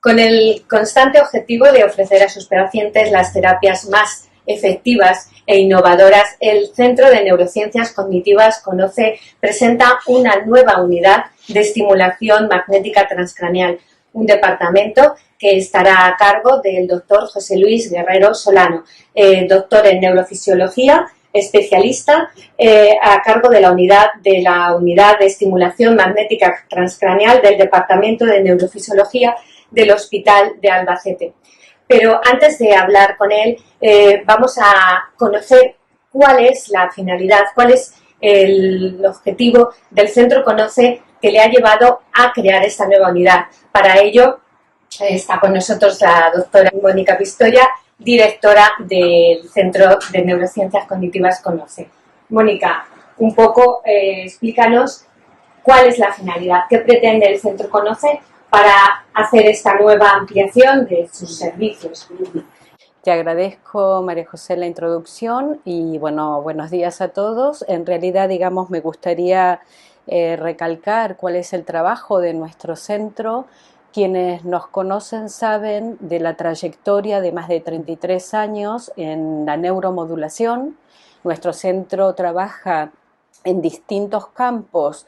Con el constante objetivo de ofrecer a sus pacientes las terapias más efectivas e innovadoras, el Centro de Neurociencias Cognitivas CONOCE presenta una nueva unidad de estimulación magnética transcraneal, un departamento que estará a cargo del doctor José Luis Guerrero Solano, doctor en neurofisiología, especialista a cargo de la unidad de estimulación magnética transcraneal del Departamento de Neurofisiología del Hospital de Albacete. Pero antes de hablar con él, vamos a conocer cuál es la finalidad, cuál es el objetivo del Centro CONOCE que le ha llevado a crear esta nueva unidad. Para ello está con nosotros la doctora Mónica Pistoia, directora del Centro de Neurociencias Cognitivas CONOCE. Mónica, un poco explícanos cuál es la finalidad, qué pretende el Centro CONOCE para hacer esta nueva ampliación de sus servicios. Te agradezco, María José, la introducción y bueno, buenos días a todos. En realidad, digamos, me gustaría recalcar cuál es el trabajo de nuestro centro. Quienes nos conocen saben de la trayectoria de más de 33 años en la neuromodulación. Nuestro centro trabaja en distintos campos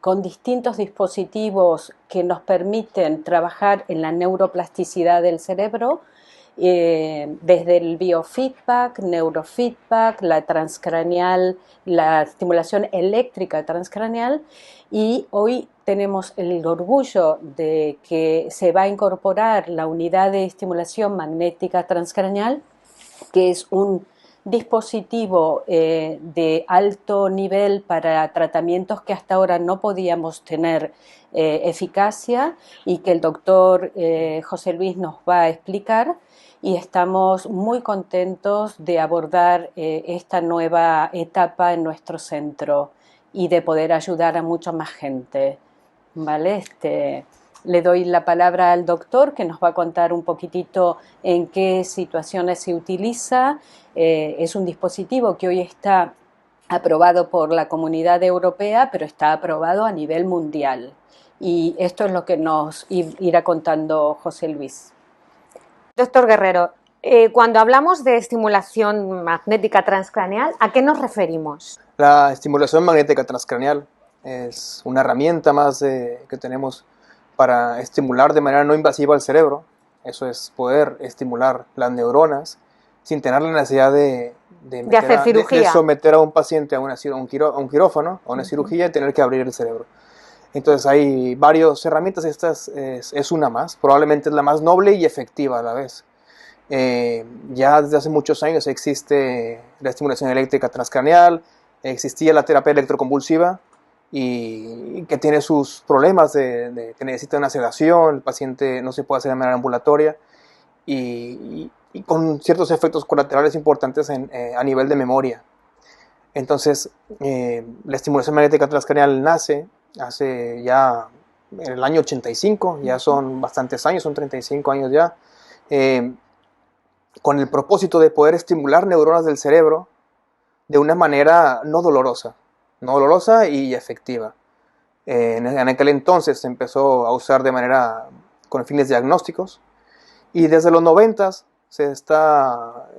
con distintos dispositivos que nos permiten trabajar en la neuroplasticidad del cerebro, desde el biofeedback, neurofeedback, la transcraneal, la estimulación eléctrica transcraneal, y hoy tenemos el orgullo de que se va a incorporar la unidad de estimulación magnética transcraneal, que es un dispositivo de alto nivel para tratamientos que hasta ahora no podíamos tener eficacia y que el doctor José Luis nos va a explicar, y estamos muy contentos de abordar esta nueva etapa en nuestro centro y de poder ayudar a mucha más gente, ¿vale? Le doy la palabra al doctor, que nos va a contar un poquitito en qué situaciones se utiliza. Es un dispositivo que hoy está aprobado por la Comunidad Europea, pero está aprobado a nivel mundial. Y esto es lo que nos irá contando José Luis. Doctor Guerrero, cuando hablamos de estimulación magnética transcraneal, ¿a qué nos referimos? La estimulación magnética transcraneal es una herramienta más que tenemos para estimular de manera no invasiva al cerebro. Eso es poder estimular las neuronas sin tener la necesidad de hacer cirugía. De someter a un paciente a un quirófano, a una cirugía, y tener que abrir el cerebro. Entonces hay varias herramientas, esta es una más, probablemente es la más noble y efectiva a la vez. Ya desde hace muchos años existe la estimulación eléctrica transcraneal, existía la terapia electroconvulsiva, y que tiene sus problemas de que necesita una sedación, el paciente no se puede hacer de manera ambulatoria, y con ciertos efectos colaterales importantes a nivel de memoria. Entonces, la estimulación magnética transcraneal nace hace ya en el año 85, ya son bastantes años, son 35 años ya, con el propósito de poder estimular neuronas del cerebro de una manera no dolorosa y efectiva. En aquel entonces se empezó a usar de manera con fines diagnósticos, y desde los 90s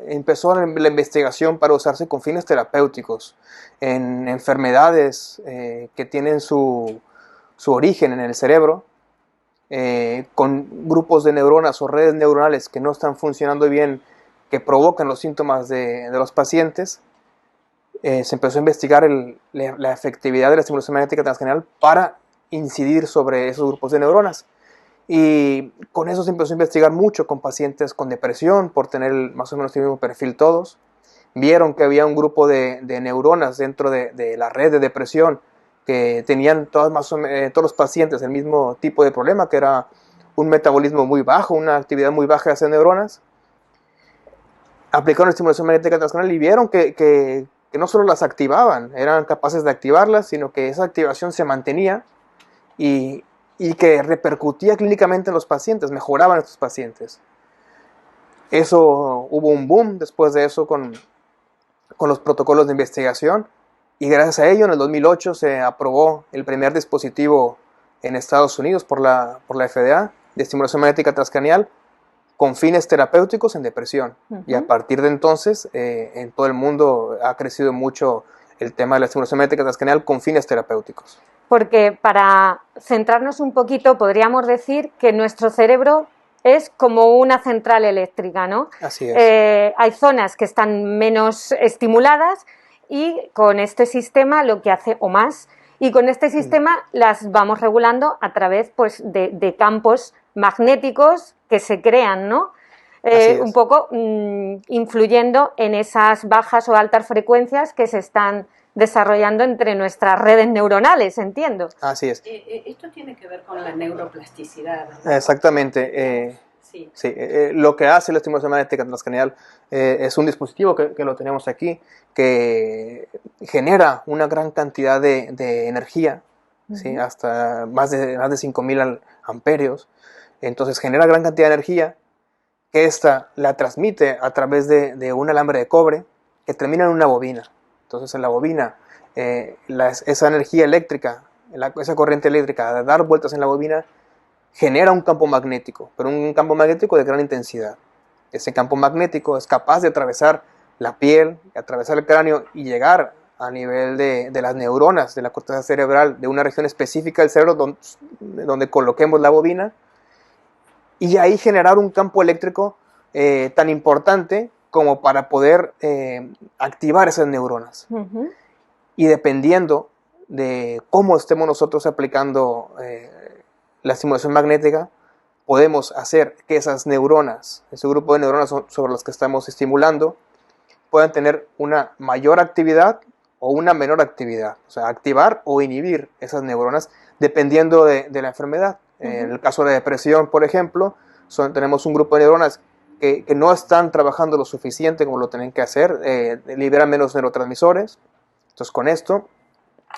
empezó la investigación para usarse con fines terapéuticos en enfermedades que tienen su origen en el cerebro, con grupos de neuronas o redes neuronales que no están funcionando bien, que provocan los síntomas de los pacientes. Se empezó a investigar la efectividad de la estimulación magnética transcraneal para incidir sobre esos grupos de neuronas. Y con eso se empezó a investigar mucho con pacientes con depresión, por tener más o menos el mismo perfil todos. Vieron que había un grupo de neuronas dentro de la red de depresión que tenían todos los pacientes el mismo tipo de problema, que era un metabolismo muy bajo, una actividad muy baja de esas neuronas. Aplicaron la estimulación magnética transcraneal y vieron que no solo las activaban, eran capaces de activarlas, sino que esa activación se mantenía y que repercutía clínicamente en los pacientes, mejoraban estos pacientes. Eso, hubo un boom después de eso con los protocolos de investigación, y gracias a ello en el 2008 se aprobó el primer dispositivo en Estados Unidos por la FDA, de estimulación magnética transcranial con fines terapéuticos en depresión. Y a partir de entonces, en todo el mundo ha crecido mucho el tema de la estimulación magnética transcranial con fines terapéuticos. Porque para centrarnos un poquito, podríamos decir que nuestro cerebro es como una central eléctrica, ¿no? Así es. Hay zonas que están menos estimuladas y con este sistema lo que hace, o más, y con este sistema las vamos regulando a través, pues, de campos magnéticos que se crean, ¿no? Un poco influyendo en esas bajas o altas frecuencias que se están desarrollando entre nuestras redes neuronales, entiendo. Así es. Esto tiene que ver con la neuroplasticidad, ¿no? Exactamente. Sí. Lo que hace la estimulación magnética transcranial es un dispositivo que lo tenemos aquí, que genera una gran cantidad de energía, ¿sí? Hasta más de 5.000 amperios. Entonces genera gran cantidad de energía, que esta la transmite a través de un alambre de cobre que termina en una bobina. Entonces en la bobina, esa energía eléctrica, esa corriente eléctrica, de dar vueltas en la bobina, genera un campo magnético, pero un campo magnético de gran intensidad. Ese campo magnético es capaz de atravesar la piel, atravesar el cráneo y llegar a nivel de las neuronas de la corteza cerebral, de una región específica del cerebro donde coloquemos la bobina, y ahí generar un campo eléctrico tan importante como para poder activar esas neuronas. Y dependiendo de cómo estemos nosotros aplicando la estimulación magnética, podemos hacer que esas neuronas, ese grupo de neuronas sobre los que estamos estimulando, puedan tener una mayor actividad o una menor actividad. O sea, activar o inhibir esas neuronas dependiendo de la enfermedad. En el caso de la depresión, por ejemplo, tenemos un grupo de neuronas que no están trabajando lo suficiente como lo tienen que hacer, liberan menos neurotransmisores. Entonces, con esto,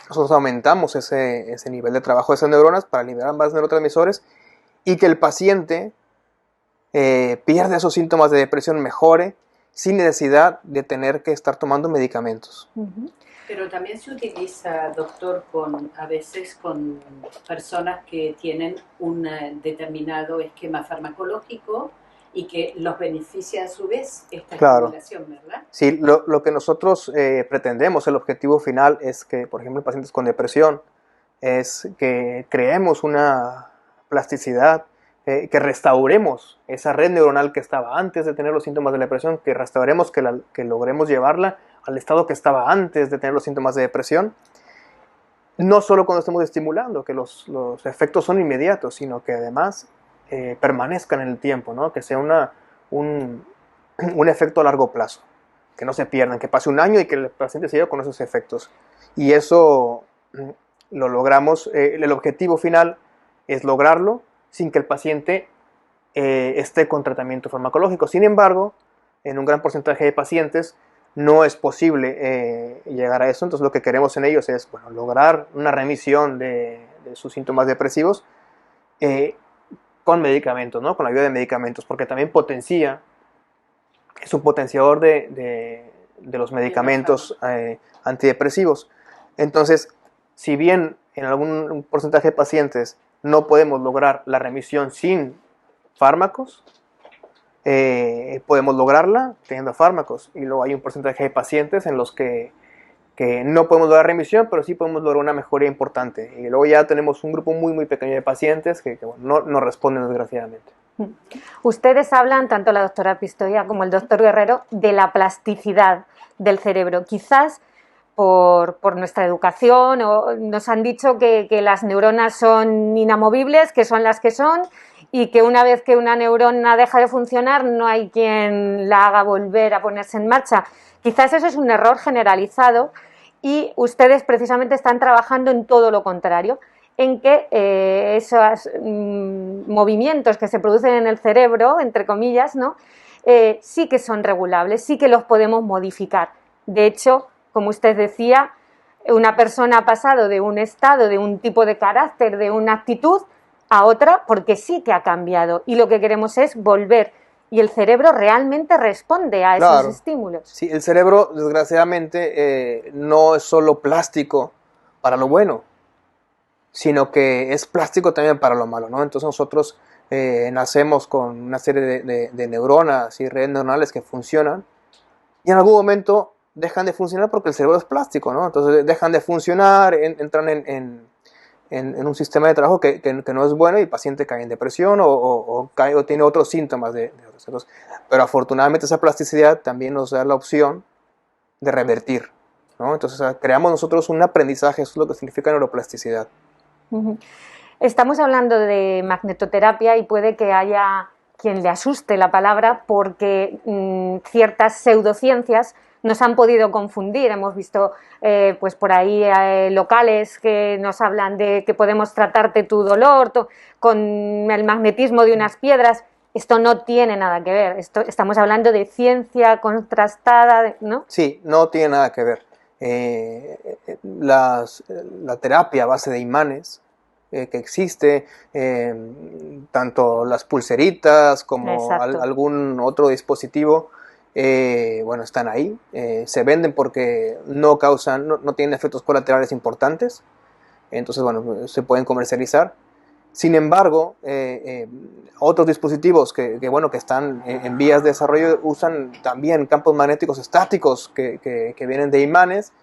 nosotros aumentamos ese nivel de trabajo de esas neuronas para liberar más neurotransmisores y que el paciente pierda esos síntomas de depresión, mejore, sin necesidad de tener que estar tomando medicamentos. Pero también se utiliza, doctor, a veces con personas que tienen un determinado esquema farmacológico y que los beneficia a su vez esta estimulación, ¿verdad? Sí, lo que nosotros pretendemos, el objetivo final es que, por ejemplo, en pacientes con depresión, es que creemos una plasticidad, que restauremos esa red neuronal que estaba antes de tener los síntomas de la depresión, que restauremos, que logremos llevarla al estado que estaba antes de tener los síntomas de depresión, no solo cuando estemos estimulando, que los efectos son inmediatos, sino que además permanezcan en el tiempo, ¿no? Que sea un efecto a largo plazo, que no se pierdan, que pase un año y que el paciente siga con esos efectos. Y eso lo logramos, el objetivo final es lograrlo sin que el paciente esté con tratamiento farmacológico. Sin embargo, en un gran porcentaje de pacientes no es posible llegar a eso. Entonces lo que queremos en ellos es, bueno, lograr una remisión de sus síntomas depresivos con medicamentos, ¿no? Con la ayuda de medicamentos, porque también es un potenciador de los medicamentos antidepresivos. Entonces, si bien en algún porcentaje de pacientes no podemos lograr la remisión sin fármacos, podemos lograrla teniendo fármacos, y luego hay un porcentaje de pacientes en los que no podemos lograr remisión, pero sí podemos lograr una mejoría importante, y luego ya tenemos un grupo muy muy pequeño de pacientes que bueno, no responden desgraciadamente. Ustedes hablan, tanto la doctora Pistoia como el doctor Guerrero, de la plasticidad del cerebro. Quizás por nuestra educación nos han dicho que las neuronas son inamovibles, que son las que son, y que una vez que una neurona deja de funcionar no hay quien la haga volver a ponerse en marcha. Quizás eso es un error generalizado y ustedes precisamente están trabajando en todo lo contrario, en que esos movimientos que se producen en el cerebro, entre comillas, ¿no? Sí que son regulables, sí que los podemos modificar. De hecho, como usted decía, una persona ha pasado de un estado, de un tipo de carácter, de una actitud, a otra porque sí que ha cambiado, y lo que queremos es volver, y el cerebro realmente responde a esos estímulos. Sí, el cerebro desgraciadamente no es solo plástico para lo bueno, sino que es plástico también para lo malo, ¿no? Entonces nosotros nacemos con una serie de neuronas y redes neuronales que funcionan, y en algún momento dejan de funcionar porque el cerebro es plástico, ¿no? Entonces dejan de funcionar, entran en un sistema de trabajo que no es bueno, y el paciente cae en depresión o tiene otros síntomas de otros cerebros. Pero afortunadamente esa plasticidad también nos da la opción de revertir, ¿no? Entonces creamos nosotros un aprendizaje, eso es lo que significa neuroplasticidad. Estamos hablando de magnetoterapia y puede que haya quien le asuste la palabra porque ciertas pseudociencias nos han podido confundir. Hemos visto pues por ahí locales que nos hablan de que podemos tratarte tu dolor con el magnetismo de unas piedras. Esto no tiene nada que ver. Estamos hablando de ciencia contrastada, ¿no? Sí, no tiene nada que ver. La terapia a base de imanes que existe, tanto las pulseritas como algún otro dispositivo, bueno, están ahí, se venden porque no tienen efectos colaterales importantes, entonces bueno, se pueden comercializar. Sin embargo, otros dispositivos que están en vías de desarrollo usan también campos magnéticos estáticos que vienen de imanes,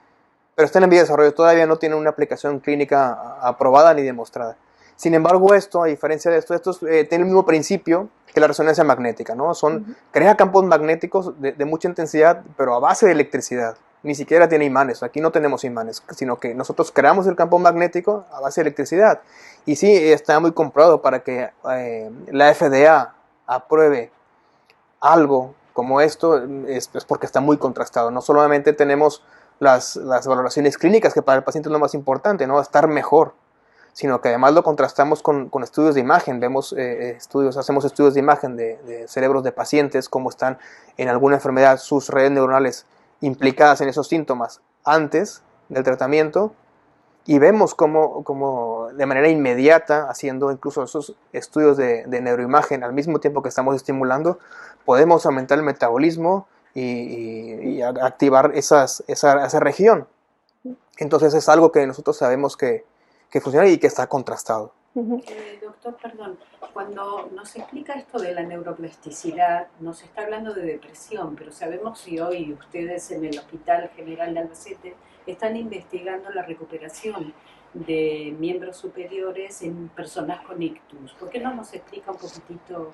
pero están en vías de desarrollo, todavía no tienen una aplicación clínica aprobada ni demostrada. Sin embargo, esto, a diferencia de estos tiene el mismo principio que la resonancia magnética, ¿no? Crea campos magnéticos de mucha intensidad, pero a base de electricidad. Ni siquiera tiene imanes, aquí no tenemos imanes, sino que nosotros creamos el campo magnético a base de electricidad. Y sí, está muy comprobado para que la FDA apruebe algo como esto, es porque está muy contrastado. No solamente tenemos las valoraciones clínicas, que para el paciente es lo más importante, ¿no? Estar mejor, sino que además lo contrastamos con estudios de imagen. Hacemos estudios de imagen de cerebros de pacientes, cómo están en alguna enfermedad sus redes neuronales implicadas en esos síntomas antes del tratamiento, y vemos cómo de manera inmediata, haciendo incluso esos estudios de neuroimagen al mismo tiempo que estamos estimulando, podemos aumentar el metabolismo y activar esa región. Entonces es algo que nosotros sabemos que funciona y que está contrastado. Doctor, perdón, cuando nos explica esto de la neuroplasticidad, nos está hablando de depresión, pero sabemos si hoy ustedes en el Hospital General de Albacete están investigando la recuperación de miembros superiores en personas con ictus. ¿Por qué no nos explica un poquitito cómo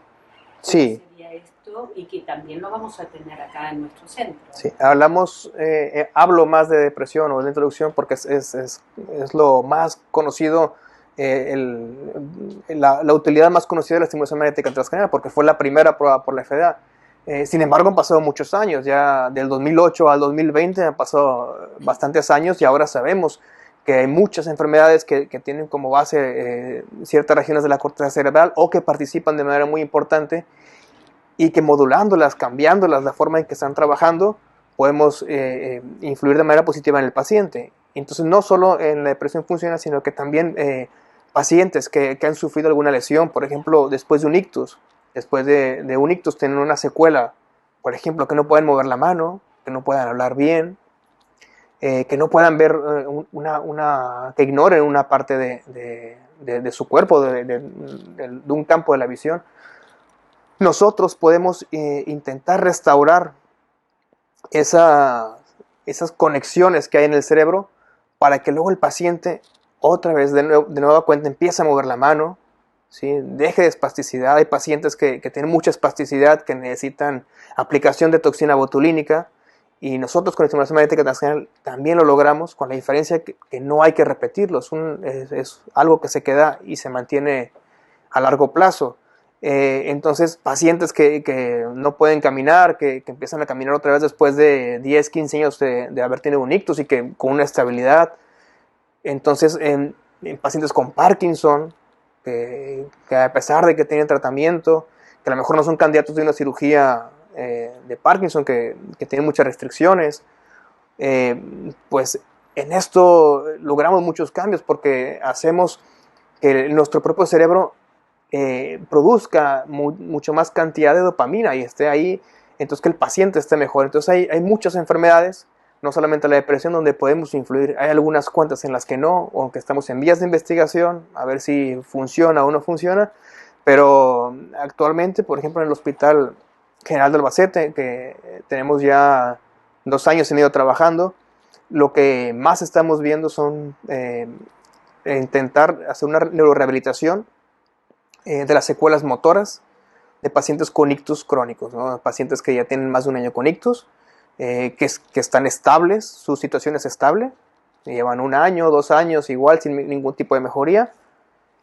sería esto y que también lo vamos a tener acá en nuestro centro? Sí, hablo más de depresión o de introducción porque es lo más conocido, la utilidad más conocida de la estimulación magnética transcraniana, porque fue la primera aprobada por la FDA. Sin embargo, han pasado muchos años, ya del 2008 al 2020 han pasado bastantes años, y ahora sabemos que hay muchas enfermedades que tienen como base ciertas regiones de la corteza cerebral o que participan de manera muy importante, y que modulándolas, cambiándolas, la forma en que están trabajando, podemos influir de manera positiva en el paciente. Entonces no solo en la depresión funciona, sino que también pacientes que han sufrido alguna lesión, por ejemplo, después de un ictus. Después de un ictus tienen una secuela, por ejemplo, que no pueden mover la mano, que no puedan hablar bien, que no puedan ver, que ignoren una parte de su cuerpo, de un campo de la visión. Nosotros podemos intentar restaurar esas conexiones que hay en el cerebro para que luego el paciente otra vez de nueva cuenta empiece a mover la mano, ¿sí? Deje de espasticidad. Hay pacientes que tienen mucha espasticidad, que necesitan aplicación de toxina botulínica, y nosotros con la estimulación magnética transcranial también lo logramos, con la diferencia que no hay que repetirlo, es algo que se queda y se mantiene a largo plazo. Entonces pacientes que no pueden caminar, que empiezan a caminar otra vez después de 10, 15 años de haber tenido un ictus, y que con una estabilidad. Entonces en pacientes con Parkinson, que a pesar de que tienen tratamiento, que a lo mejor no son candidatos de una cirugía de Parkinson, que tienen muchas restricciones, pues en esto logramos muchos cambios, porque hacemos que nuestro propio cerebro produzca mucho más cantidad de dopamina y esté ahí, entonces que el paciente esté mejor. Entonces hay muchas enfermedades, no solamente la depresión, donde podemos influir. Hay algunas cuantas en las que no, o que estamos en vías de investigación, a ver si funciona o no funciona, Pero actualmente, por ejemplo, en el Hospital General de Albacete, que tenemos ya 2 años en ello trabajando, lo que más estamos viendo son intentar hacer una neurorehabilitación de las secuelas motoras de pacientes con ictus crónicos, ¿no? Pacientes que ya tienen más de 1 año con ictus, que están estables, su situación es estable, llevan 1 año, 2 años igual sin ningún tipo de mejoría,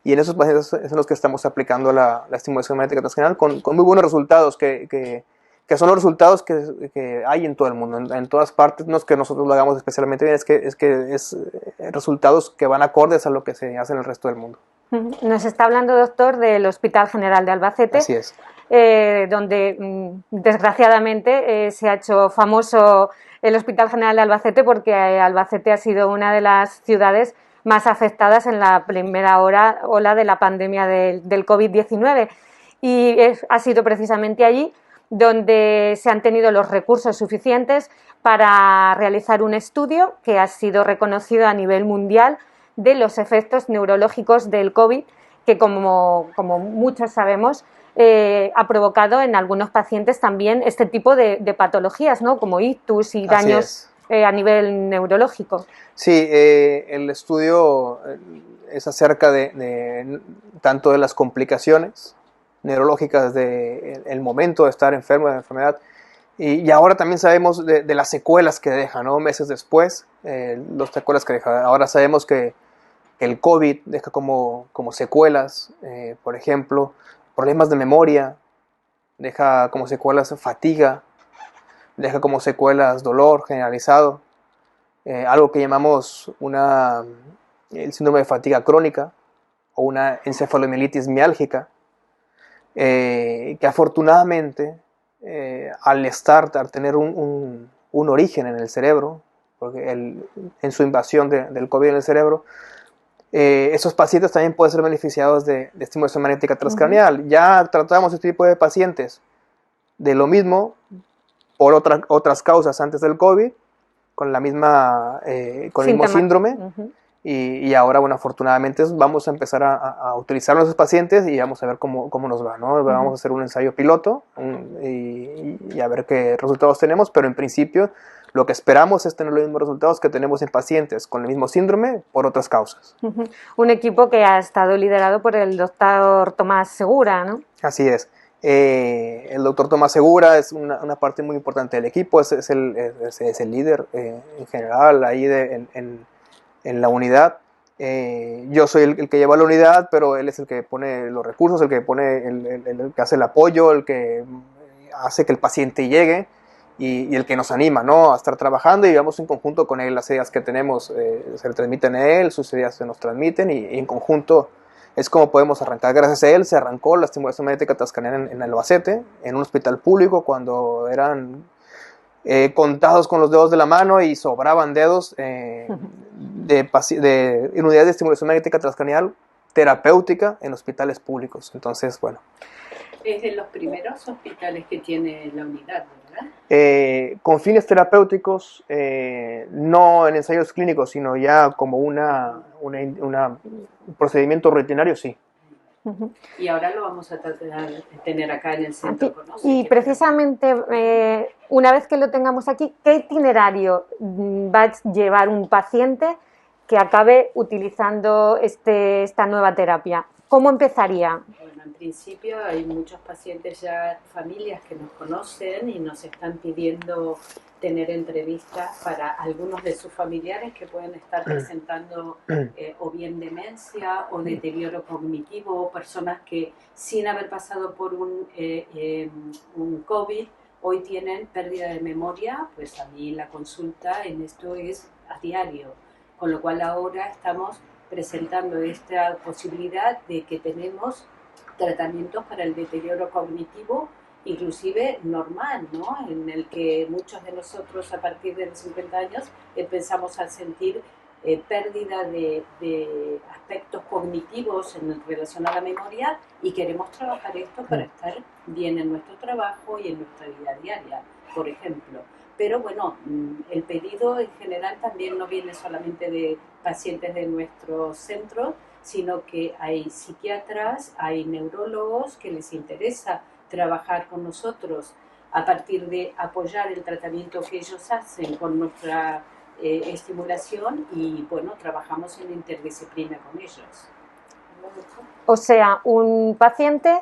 y en esos pacientes es en los que estamos aplicando la estimulación magnética transcranial con muy buenos resultados, que son los resultados que hay en todo el mundo, en todas partes. No es que nosotros lo hagamos especialmente bien, es resultados que van acordes a lo que se hace en el resto del mundo. Nos está hablando, doctor, del Hospital General de Albacete. Así es. Donde desgraciadamente se ha hecho famoso el Hospital General de Albacete, porque Albacete ha sido una de las ciudades más afectadas en la primera ola de la pandemia del COVID-19, y ha sido precisamente allí donde se han tenido los recursos suficientes para realizar un estudio que ha sido reconocido a nivel mundial de los efectos neurológicos del COVID, que como muchos sabemos ha provocado en algunos pacientes también este tipo de patologías, ¿no? Como ictus y daños a nivel neurológico. Sí, el estudio es acerca de tanto de las complicaciones neurológicas del momento de estar enfermo de la enfermedad, y ahora también sabemos de las secuelas que deja, ¿no? Meses después, las secuelas que deja. Ahora sabemos que el COVID deja como secuelas, por ejemplo, problemas de memoria, deja como secuelas fatiga, deja como secuelas dolor generalizado, algo que llamamos el síndrome de fatiga crónica o una encefalomielitis miálgica, que afortunadamente al tener un origen en el cerebro, porque en su invasión del COVID en el cerebro, esos pacientes también pueden ser beneficiados de estimulación magnética transcranial. Ya tratamos este tipo de pacientes de lo mismo por otras causas antes del COVID, con el mismo síndrome. Y ahora, bueno, afortunadamente vamos a empezar a utilizar a esos pacientes y vamos a ver cómo nos va, ¿no? Vamos a hacer un ensayo piloto y a ver qué resultados tenemos, pero en principio lo que esperamos es tener los mismos resultados que tenemos en pacientes con el mismo síndrome por otras causas. Un equipo que ha estado liderado por el doctor Tomás Segura, ¿no? Así es. El doctor Tomás Segura es una parte muy importante del equipo, es el líder en general ahí en la unidad. Yo soy el que lleva la unidad, pero él es el que pone los recursos, el que el que hace el apoyo, el que hace que el paciente llegue y el que nos anima, ¿no? A estar trabajando, y vamos en conjunto con él. Las ideas que tenemos se le transmiten a él, sus ideas se nos transmiten, y en conjunto es como podemos arrancar. Gracias a él se arrancó la estimulación magnética transcranial en Albacete, en un hospital público, cuando eran contados con los dedos de la mano y sobraban dedos de unidades de estimulación magnética transcranial terapéutica en hospitales públicos. Entonces, bueno. Es de los primeros hospitales que tiene la unidad, ¿verdad? Con fines terapéuticos, no en ensayos clínicos, sino ya como un procedimiento rutinario, sí. Y ahora lo vamos a tratar de tener acá en el centro. Y precisamente, una vez que lo tengamos aquí, ¿qué itinerario va a llevar un paciente que acabe utilizando esta nueva terapia? ¿Cómo empezaría? Bueno, en principio hay muchos pacientes ya, familias que nos conocen y nos están pidiendo tener entrevistas para algunos de sus familiares que pueden estar presentando o bien demencia o deterioro cognitivo, o personas que sin haber pasado por un COVID hoy tienen pérdida de memoria. Pues a mí la consulta en esto es a diario, con lo cual ahora estamos presentando esta posibilidad de que tenemos tratamientos para el deterioro cognitivo, inclusive normal, ¿no? En el que muchos de nosotros a partir de los 50 años empezamos a sentir pérdida de aspectos cognitivos en relación a la memoria, y queremos trabajar esto para estar bien en nuestro trabajo y en nuestra vida diaria, por ejemplo. Pero bueno, el pedido en general también no viene solamente de pacientes de nuestro centro, sino que hay psiquiatras, hay neurólogos que les interesa trabajar con nosotros a partir de apoyar el tratamiento que ellos hacen con nuestra estimulación, y bueno, trabajamos en interdisciplina con ellos. O sea, un paciente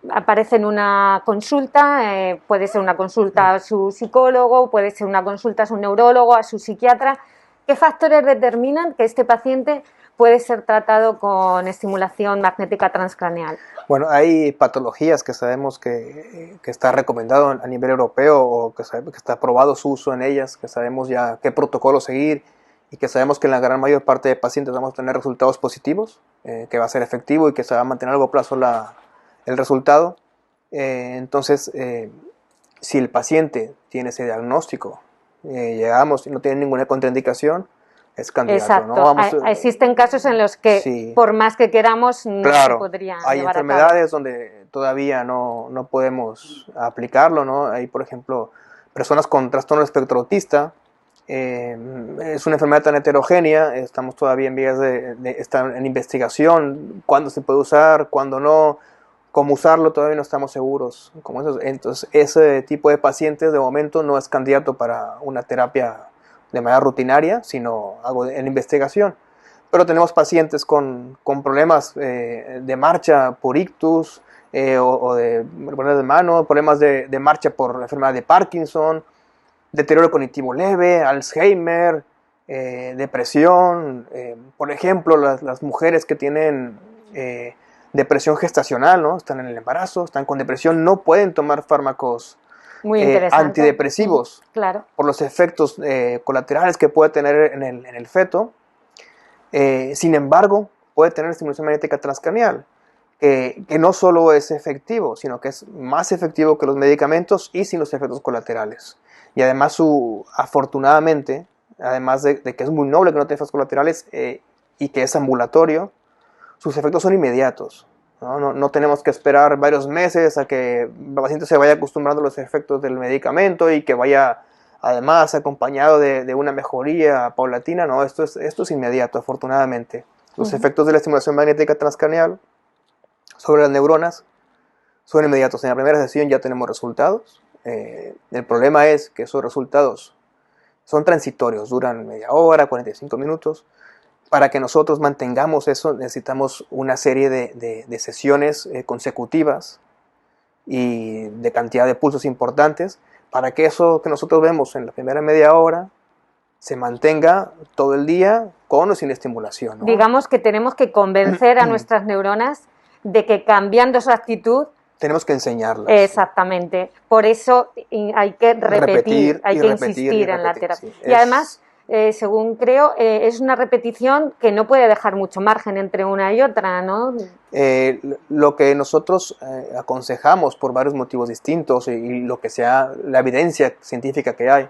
aparece en una consulta, puede ser una consulta a su psicólogo, puede ser una consulta a su neurólogo, a su psiquiatra. ¿Qué factores determinan que este paciente puede ser tratado con estimulación magnética transcraneal? Bueno, hay patologías que sabemos que está recomendado a nivel europeo, o que está aprobado su uso en ellas, que sabemos ya qué protocolo seguir, y que sabemos que en la gran mayor parte de pacientes vamos a tener resultados positivos, que va a ser efectivo y que se va a mantener a largo plazo el resultado. Entonces, si el paciente tiene ese diagnóstico, llegamos y no tiene ninguna contraindicación, es candidato. Exacto. ¿No? Existen casos en los que, sí, por más que queramos, no claro, se podría hay llevar a enfermedades cabo. donde todavía no podemos aplicarlo, ¿no? Hay, por ejemplo, personas con trastorno espectro autista. Es una enfermedad tan heterogénea, estamos todavía en vías de estar en investigación, cuándo se puede usar, cuándo no, cómo usarlo, todavía no estamos seguros. Entonces, ese tipo de pacientes de momento no es candidato para una terapia de manera rutinaria, sino algo en investigación. Pero tenemos pacientes con problemas de marcha por ictus, o de problemas de mano, problemas de marcha por enfermedad de Parkinson, deterioro cognitivo leve, Alzheimer, depresión. Por ejemplo, las mujeres que tienen depresión gestacional, ¿no? Están en el embarazo, están con depresión, no pueden tomar fármacos antidepresivos, claro, por los efectos colaterales que puede tener en el feto. Sin embargo, puede tener estimulación magnética transcranial, que no solo es efectivo, sino que es más efectivo que los medicamentos y sin los efectos colaterales. Y además, afortunadamente, además de que es muy noble que no tenga efectos colaterales, y que es ambulatorio, sus efectos son inmediatos. No tenemos que esperar varios meses a que el paciente se vaya acostumbrando a los efectos del medicamento y que vaya además acompañado de una mejoría paulatina. No, esto es inmediato, afortunadamente. Los efectos de la estimulación magnética transcraneal sobre las neuronas son inmediatos. En la primera sesión ya tenemos resultados. El problema es que esos resultados son transitorios, duran media hora, 45 minutos. Para que nosotros mantengamos eso, necesitamos una serie de sesiones consecutivas y de cantidad de pulsos importantes, para que eso que nosotros vemos en la primera media hora se mantenga todo el día con o sin estimulación, ¿no? Digamos que tenemos que convencer a nuestras neuronas de que, cambiando su actitud, tenemos que enseñarlas. Exactamente. Por eso hay que repetir, hay que insistir en la terapia. Sí. Y además, según creo, es una repetición que no puede dejar mucho margen entre una y otra, ¿no? Lo que nosotros aconsejamos, por varios motivos distintos, y lo que sea la evidencia científica que hay,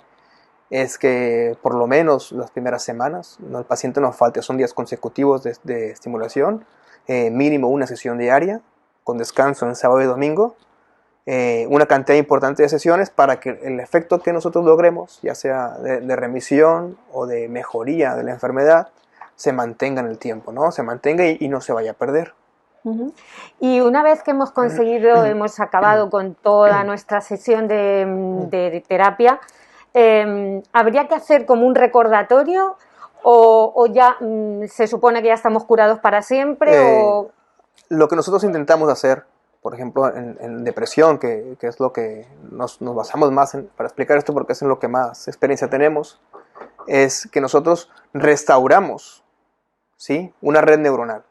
es que por lo menos las primeras semanas, ¿no?, el paciente no falte, son días consecutivos de estimulación, mínimo una sesión diaria, con descanso en sábado y domingo, una cantidad importante de sesiones, para que el efecto que nosotros logremos, ya sea de remisión o de mejoría de la enfermedad, se mantenga en el tiempo, ¿no? Se mantenga y no se vaya a perder. Y una vez que hemos conseguido, hemos acabado con toda nuestra sesión de terapia, ¿habría que hacer como un recordatorio o ya se supone que ya estamos curados para siempre? Lo que nosotros intentamos hacer, por ejemplo, en depresión, que es lo que nos basamos más para explicar esto, porque es en lo que más experiencia tenemos, es que nosotros restauramos, ¿sí?, una red neuronal.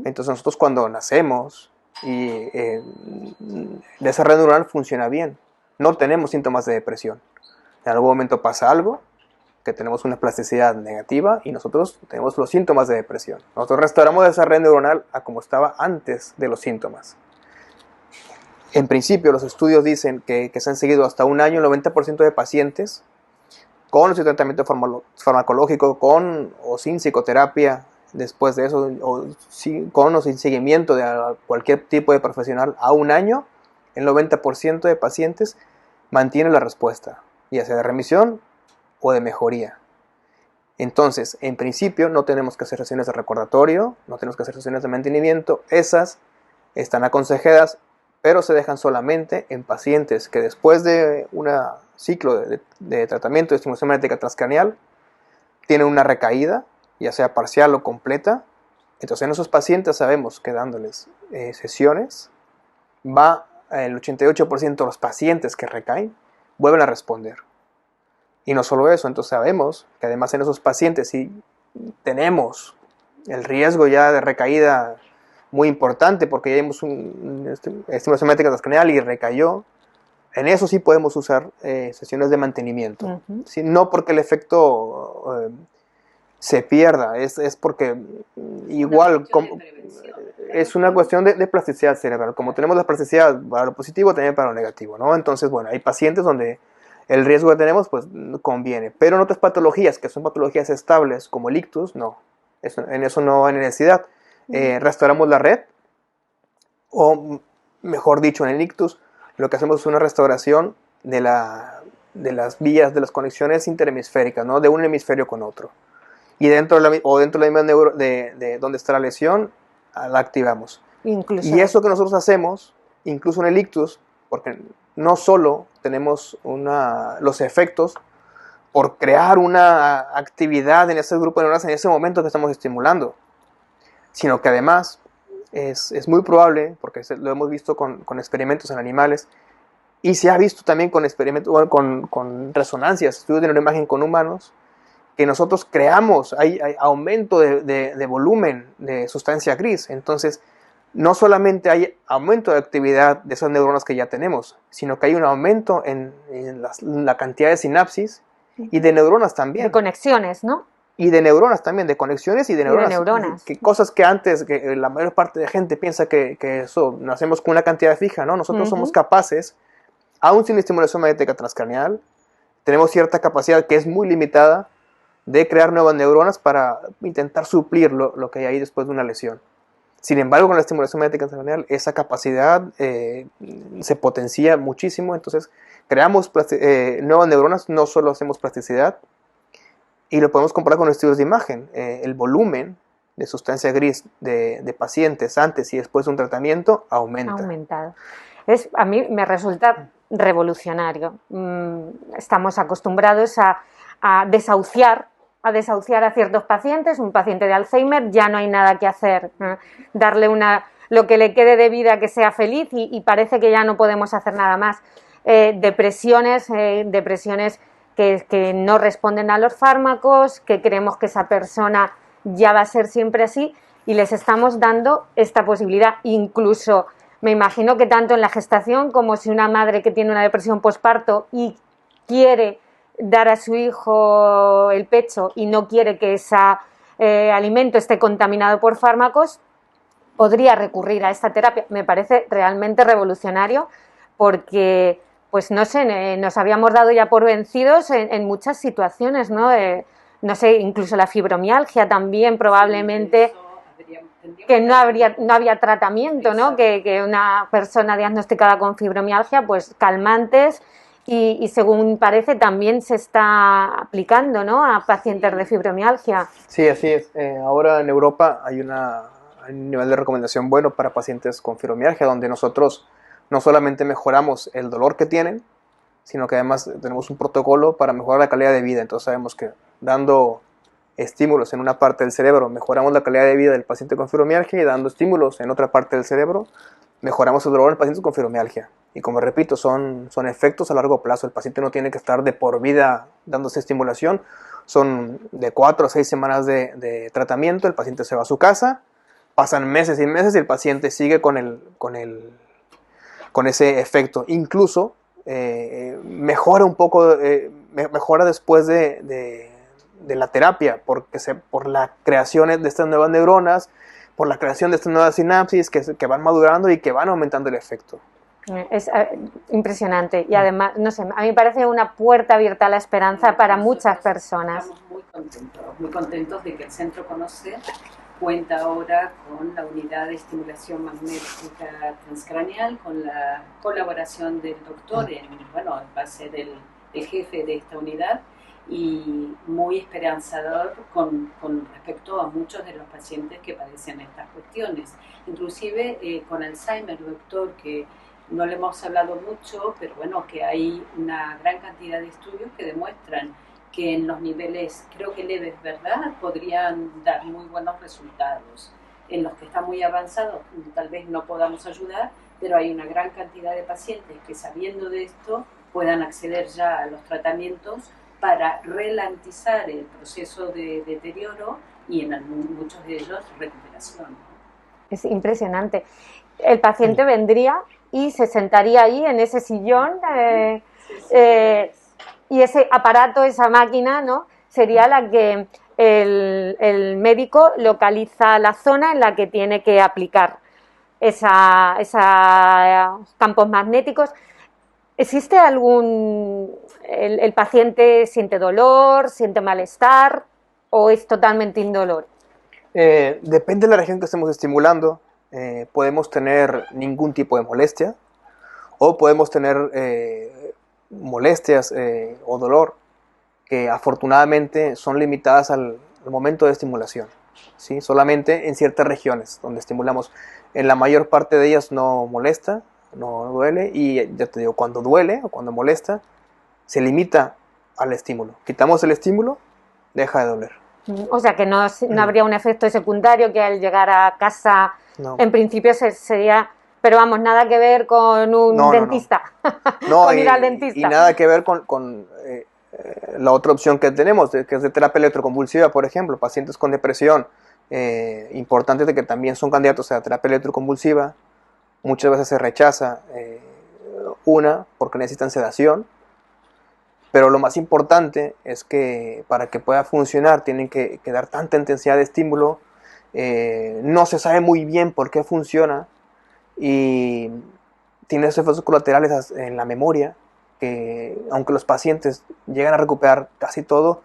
Entonces nosotros, cuando nacemos, y de esa red neuronal funciona bien, no tenemos síntomas de depresión. En algún momento pasa algo, que tenemos una plasticidad negativa, y nosotros tenemos los síntomas de depresión. Nosotros restauramos esa red neuronal a como estaba antes de los síntomas. En principio, los estudios dicen que se han seguido hasta un año el 90% de pacientes con su tratamiento farmacológico, con o sin psicoterapia, después de eso, con o sin seguimiento de cualquier tipo de profesional, a un año, el 90% de pacientes mantiene la respuesta, ya sea de remisión o de mejoría. Entonces, en principio, no tenemos que hacer sesiones de recordatorio, no tenemos que hacer sesiones de mantenimiento. Esas están aconsejadas, pero se dejan solamente en pacientes que después de un ciclo de tratamiento de estimulación magnética transcranial tienen una recaída, ya sea parcial o completa. Entonces, en esos pacientes sabemos que dándoles sesiones, el 88% de los pacientes que recaen vuelven a responder. Y no solo eso, entonces sabemos que además en esos pacientes, si tenemos el riesgo ya de recaída muy importante, porque ya hemos estimulación magnética transcranial y recayó, en eso sí podemos usar sesiones de mantenimiento. ¿Sí? No porque el efecto se pierda, es porque igual es una cuestión de plasticidad cerebral. Como tenemos la plasticidad para lo positivo, también para lo negativo, ¿no? Entonces, bueno, hay pacientes donde el riesgo que tenemos, pues, conviene. Pero en otras patologías, que son patologías estables, como el ictus, no. En eso no hay necesidad. Restauramos la red, o mejor dicho, en el ictus, lo que hacemos es una restauración de las vías, de las conexiones interhemisféricas, ¿no? De un hemisferio con otro. Y dentro de la misma de donde está la lesión, la activamos. Incluso. Y eso que nosotros hacemos, incluso en el ictus, porque no solo tenemos los efectos por crear una actividad en ese grupo de neuronas en ese momento que estamos estimulando, sino que además es muy probable, porque lo hemos visto con experimentos en animales, y se ha visto también con experimentos, con resonancias, estudios de neuroimagen con humanos, que nosotros creamos, hay aumento de volumen de sustancia gris. Entonces, no solamente hay aumento de actividad de esas neuronas que ya tenemos, sino que hay un aumento en la cantidad de sinapsis y de neuronas también. De conexiones, ¿no? Y de neuronas también, de conexiones y de neuronas. Y de neuronas. Cosas que antes, que la mayor parte de gente piensa que eso lo hacemos con una cantidad fija, ¿no? Nosotros somos capaces, aún sin estimulación magnética transcranial, tenemos cierta capacidad que es muy limitada de crear nuevas neuronas para intentar suplir lo que hay ahí después de una lesión. Sin embargo, con la estimulación magnética transcranial, esa capacidad se potencia muchísimo. Entonces, creamos nuevas neuronas, no solo hacemos plasticidad, y lo podemos comparar con estudios de imagen. El volumen de sustancia gris de pacientes antes y después de un tratamiento aumenta. Aumentado. A mí me resulta revolucionario. Estamos acostumbrados a desahuciar a ciertos pacientes. Un paciente de Alzheimer, ya no hay nada que hacer, darle lo que le quede de vida, que sea feliz, y parece que ya no podemos hacer nada más. Depresiones que no responden a los fármacos, que creemos que esa persona ya va a ser siempre así, y les estamos dando esta posibilidad. Incluso me imagino que tanto en la gestación, como si una madre que tiene una depresión posparto y quiere dar a su hijo el pecho y no quiere que ese alimento esté contaminado por fármacos, podría recurrir a esta terapia. Me parece realmente revolucionario, porque, pues no sé, nos habíamos dado ya por vencidos en muchas situaciones, ¿no? No sé, incluso la fibromialgia también, probablemente, que no había tratamiento, ¿no? Que una persona diagnosticada con fibromialgia, pues calmantes, y según parece también se está aplicando, ¿no?, a pacientes de fibromialgia. Sí, así es. Ahora en Europa hay un nivel de recomendación bueno para pacientes con fibromialgia, donde nosotros no solamente mejoramos el dolor que tienen, sino que además tenemos un protocolo para mejorar la calidad de vida. Entonces sabemos que dando estímulos en una parte del cerebro mejoramos la calidad de vida del paciente con fibromialgia, y dando estímulos en otra parte del cerebro mejoramos el dolor en pacientes con fibromialgia. Y como repito, son efectos a largo plazo. El paciente no tiene que estar de por vida dándose estimulación. Son de 4 a 6 semanas de tratamiento. El paciente se va a su casa, pasan meses y meses y el paciente sigue con ese efecto. Incluso mejora un poco, mejora después de la terapia, por la creación de estas nuevas neuronas, por la creación de estas nuevas sinapsis que van madurando y que van aumentando el efecto. Es impresionante, y además, no sé, a mí me parece una puerta abierta a la esperanza para muchas personas. Estamos muy contentos de que el centro conoce cuenta ahora con la unidad de estimulación magnética transcraneal, con la colaboración del doctor, bueno, va a ser el jefe de esta unidad, y muy esperanzador con respecto a muchos de los pacientes que padecen estas cuestiones. Inclusive con Alzheimer, doctor, que no le hemos hablado mucho, pero bueno, que hay una gran cantidad de estudios que demuestran que en los niveles, creo que leves, ¿verdad?, podrían dar muy buenos resultados. En los que están muy avanzados tal vez no podamos ayudar, pero hay una gran cantidad de pacientes que, sabiendo de esto, puedan acceder ya a los tratamientos para ralentizar el proceso de deterioro y en muchos de ellos recuperación. Es impresionante. El paciente vendría y se sentaría ahí en ese sillón y ese aparato, esa máquina, ¿no?, sería la que el médico localiza la zona en la que tiene que aplicar esos campos magnéticos. ¿Existe el paciente siente dolor, siente malestar o es totalmente indolor? Depende de la región que estemos estimulando. Podemos tener ningún tipo de molestia o podemos tener molestias o dolor que afortunadamente son limitadas al momento de estimulación, ¿sí? Solamente en ciertas regiones donde estimulamos. En la mayor parte de ellas no molesta, no duele, y ya te digo, cuando duele o cuando molesta se limita al estímulo. Quitamos el estímulo, deja de doler. O sea que no habría un efecto secundario, que al llegar a casa en principio sería, pero vamos, nada que ver con un dentista, con ir al dentista. Y nada que ver con la otra opción que tenemos, que es de terapia electroconvulsiva, por ejemplo, pacientes con depresión, importantes de que también son candidatos a terapia electroconvulsiva. Muchas veces se rechaza porque necesitan sedación, pero lo más importante es que para que pueda funcionar tienen que dar tanta intensidad de estímulo. No se sabe muy bien por qué funciona y tiene esos efectos colaterales en la memoria, que aunque los pacientes llegan a recuperar casi todo,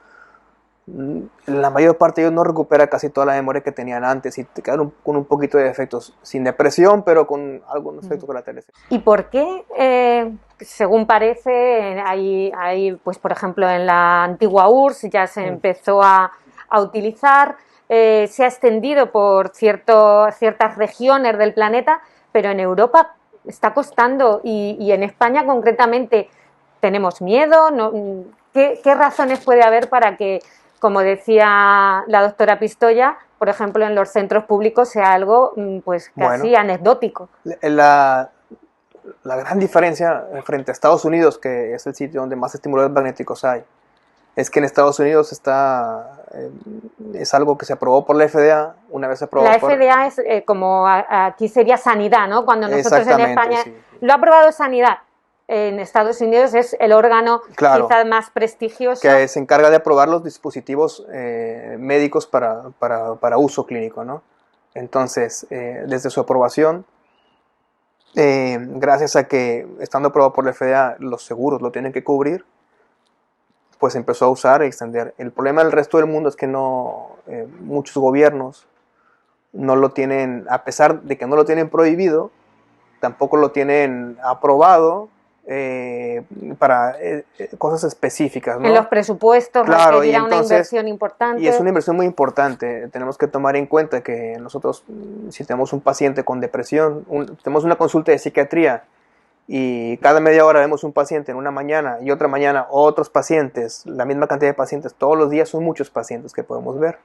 la mayor parte de ellos no recupera casi toda la memoria que tenían antes y te quedan con un poquito de efectos, sin depresión, pero con algunos efectos colaterales. ¿Y por qué, según parece, pues por ejemplo en la antigua URSS ya se empezó a utilizar, se ha extendido por ciertas regiones del planeta, pero en Europa está costando y en España concretamente tenemos miedo? ¿Qué razones puede haber para que, como decía la doctora Pistoia, por ejemplo, en los centros públicos sea algo pues casi anecdótico? La gran diferencia frente a Estados Unidos, que es el sitio donde más estimuladores magnéticos hay, es que en Estados Unidos es algo que se aprobó por la FDA. Una vez se aprobó la FDA es como aquí sería sanidad, ¿no? Cuando nosotros en España sí. Lo ha aprobado sanidad. En Estados Unidos es el órgano quizás más prestigioso. Que se encarga de aprobar los dispositivos médicos para uso clínico, ¿no? Entonces, desde su aprobación, gracias a que estando aprobado por la FDA, los seguros lo tienen que cubrir, pues empezó a usar y extender. El problema del resto del mundo es que muchos gobiernos no lo tienen, a pesar de que no lo tienen prohibido, tampoco lo tienen aprobado para cosas específicas, ¿no? En los presupuestos requerirá una inversión importante. Y es una inversión muy importante. Tenemos que tomar en cuenta que nosotros, si tenemos un paciente con depresión, tenemos una consulta de psiquiatría y cada media hora vemos un paciente en una mañana y otra mañana otros pacientes, la misma cantidad de pacientes todos los días, son muchos pacientes que podemos ver.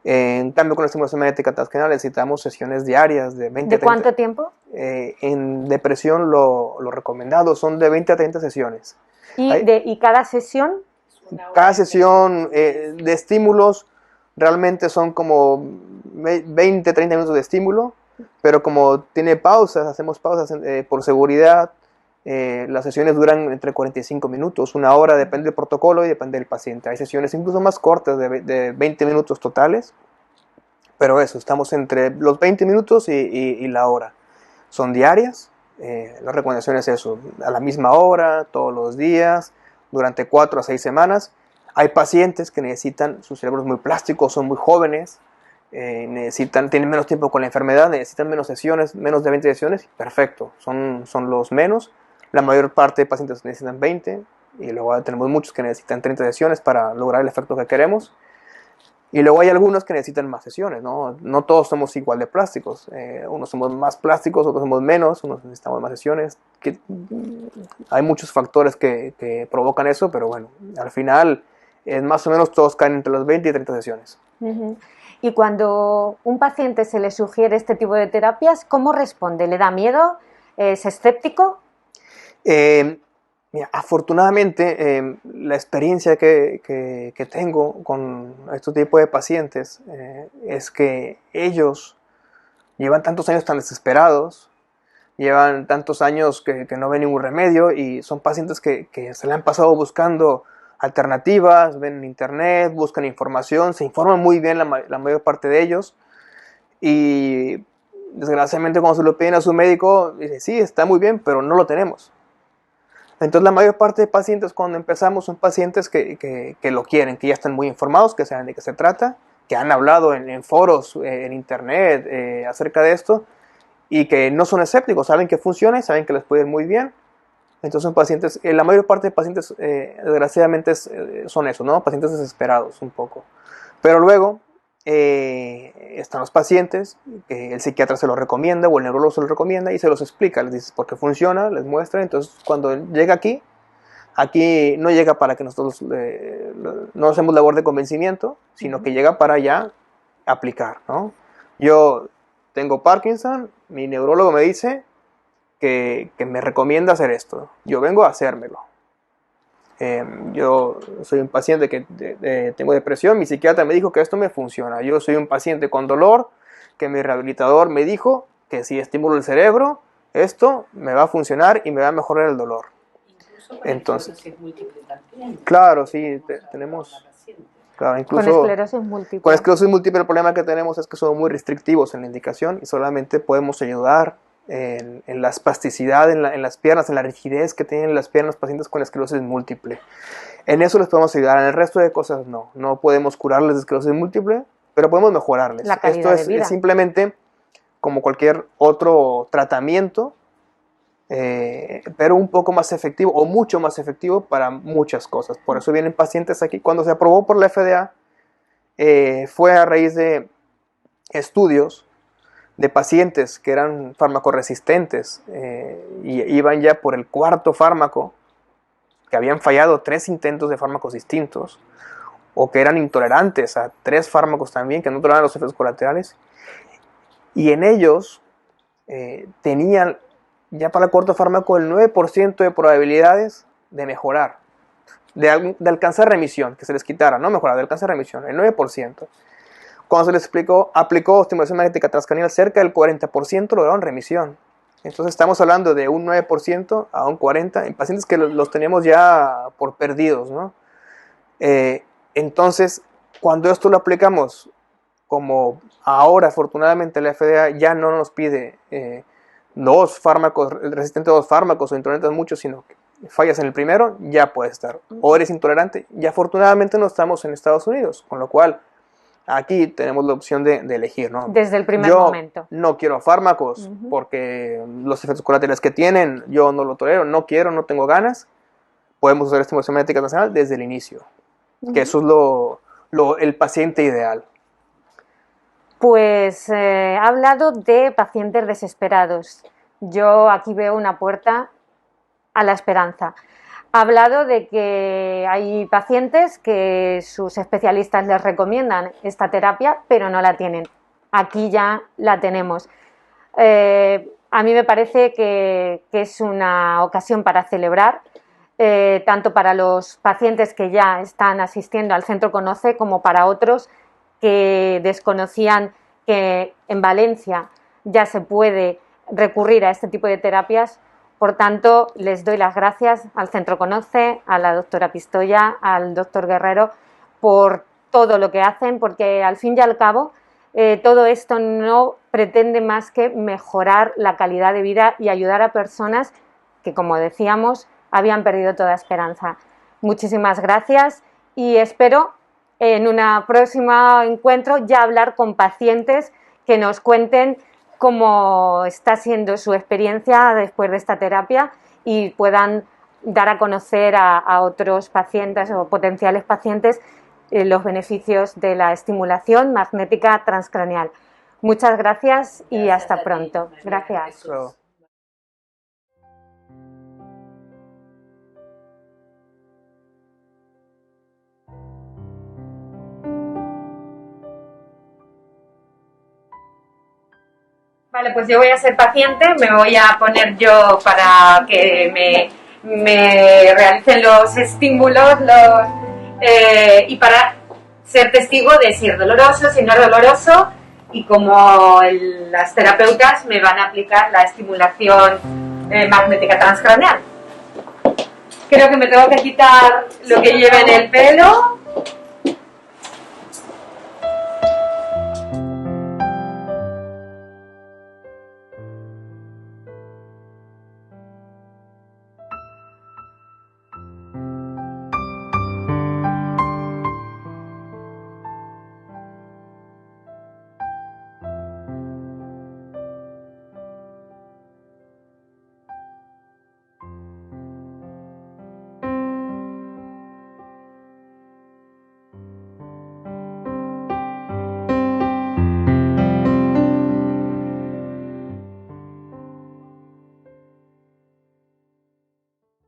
En cambio, con la estimulación magnética transcranial necesitamos sesiones diarias de 20 a 30. ¿De cuánto tiempo? En depresión lo recomendado son de 20 a 30 sesiones. ¿Y cada sesión? Cada sesión de estímulos realmente son como 20 a 30 minutos de estímulo, pero como tiene pausas, hacemos pausas por seguridad. Las sesiones duran entre 45 minutos, una hora, depende del protocolo y depende del paciente. Hay sesiones incluso más cortas de 20 minutos totales, pero eso, estamos entre los 20 minutos y la hora. Son diarias, la recomendación es eso, a la misma hora, todos los días, durante 4 a 6 semanas. Hay pacientes que necesitan, sus cerebros muy plásticos, son muy jóvenes, tienen menos tiempo con la enfermedad, necesitan menos sesiones, menos de 20 sesiones, perfecto, son los menos. La mayor parte de pacientes necesitan 20 y luego tenemos muchos que necesitan 30 sesiones para lograr el efecto que queremos. Y luego hay algunos que necesitan más sesiones, ¿no? No todos somos igual de plásticos. Unos somos más plásticos, otros somos menos, unos necesitamos más sesiones. Hay muchos factores que provocan eso, pero bueno, al final más o menos todos caen entre las 20 y 30 sesiones. Uh-huh. Y cuando un paciente se le sugiere este tipo de terapias, ¿cómo responde? ¿Le da miedo? ¿Es escéptico? Mira, afortunadamente, la experiencia que tengo con este tipo de pacientes es que ellos llevan tantos años tan desesperados, llevan tantos años que no ven ningún remedio y son pacientes que se le han pasado buscando alternativas, ven en internet, buscan información, se informan muy bien la mayor parte de ellos y desgraciadamente cuando se lo piden a su médico, dice, sí, está muy bien, pero no lo tenemos. Entonces la mayor parte de pacientes cuando empezamos son pacientes que lo quieren, que ya están muy informados, que saben de qué se trata, que han hablado en foros, en internet acerca de esto y que no son escépticos, saben que funciona y saben que les puede ir muy bien. Entonces son pacientes, la mayor parte de pacientes desgraciadamente son eso, ¿no? Pacientes desesperados un poco. Pero luego están los pacientes que el psiquiatra se los recomienda o el neurólogo se los recomienda y se los explica, les dice por qué funciona, les muestra. Entonces cuando llega aquí no llega para que nosotros no hacemos labor de convencimiento, sino que llega para ya aplicar, ¿no? Yo tengo Parkinson, mi neurólogo me dice que me recomienda hacer esto, yo vengo a hacérmelo. Yo soy un paciente que tengo depresión, mi psiquiatra me dijo que esto me funciona. Yo soy un paciente con dolor, que mi rehabilitador me dijo que si estimulo el cerebro, esto me va a funcionar y me va a mejorar el dolor. Incluso con esclerosis múltiple también. Claro, sí, tenemos... Claro, incluso con esclerosis múltiple. Con esclerosis múltiple el problema que tenemos es que son muy restrictivos en la indicación y solamente podemos ayudar en la espasticidad, en las piernas, en la rigidez que tienen las piernas pacientes con esclerosis múltiple. En eso les podemos ayudar, en el resto de cosas no podemos curarles de esclerosis múltiple, pero podemos mejorarles. La calidad Esto de vida. es simplemente como cualquier otro tratamiento, pero un poco más efectivo o mucho más efectivo para muchas cosas. Por eso vienen pacientes aquí. Cuando se aprobó por la FDA, fue a raíz de estudios de pacientes que eran farmacoresistentes y iban ya por el cuarto fármaco, que habían fallado 3 intentos de fármacos distintos, o que eran intolerantes a 3 fármacos también, que no toleraban los efectos colaterales, y en ellos tenían ya para el cuarto fármaco el 9% de probabilidades de mejorar, de alcanzar remisión, que se les quitara, no mejorar, de alcanzar remisión, el 9%. Cuando se les aplicó estimulación magnética transcranial, cerca del 40% lograron remisión. Entonces estamos hablando de un 9% a un 40% en pacientes que los teníamos ya por perdidos, ¿no? Entonces, cuando esto lo aplicamos, como ahora afortunadamente la FDA ya no nos pide 2 fármacos, resistente a 2 fármacos o intolerante a muchos, sino que fallas en el primero, ya puedes estar. O eres intolerante, y afortunadamente no estamos en Estados Unidos, con lo cual aquí tenemos la opción de elegir, ¿no? Desde el primer yo momento. No quiero fármacos porque los efectos colaterales que tienen, yo no lo tolero, no quiero, no tengo ganas. Podemos usar estimulación magnética transcranial desde el inicio, que eso es el paciente ideal. Pues ha hablado de pacientes desesperados. Yo aquí veo una puerta a la esperanza. Ha hablado de que hay pacientes que sus especialistas les recomiendan esta terapia, pero no la tienen. Aquí ya la tenemos. A mí me parece que es una ocasión para celebrar, tanto para los pacientes que ya están asistiendo al Centro Conoce como para otros que desconocían que en Valencia ya se puede recurrir a este tipo de terapias. Por tanto, les doy las gracias al Centro Conoce, a la doctora Pistoia, al doctor Guerrero, por todo lo que hacen, porque al fin y al cabo todo esto no pretende más que mejorar la calidad de vida y ayudar a personas que, como decíamos, habían perdido toda esperanza. Muchísimas gracias y espero en un próximo encuentro ya hablar con pacientes que nos cuenten cómo está siendo su experiencia después de esta terapia y puedan dar a conocer a otros pacientes o potenciales pacientes los beneficios de la estimulación magnética transcraneal. Muchas gracias y hasta pronto. Gracias. Chao. Vale, pues yo voy a ser paciente, me voy a poner yo para que me realicen los estímulos y para ser testigo de si es doloroso, si no es doloroso y cómo las terapeutas me van a aplicar la estimulación magnética transcraneal. Creo que me tengo que quitar lo que lleve en el pelo.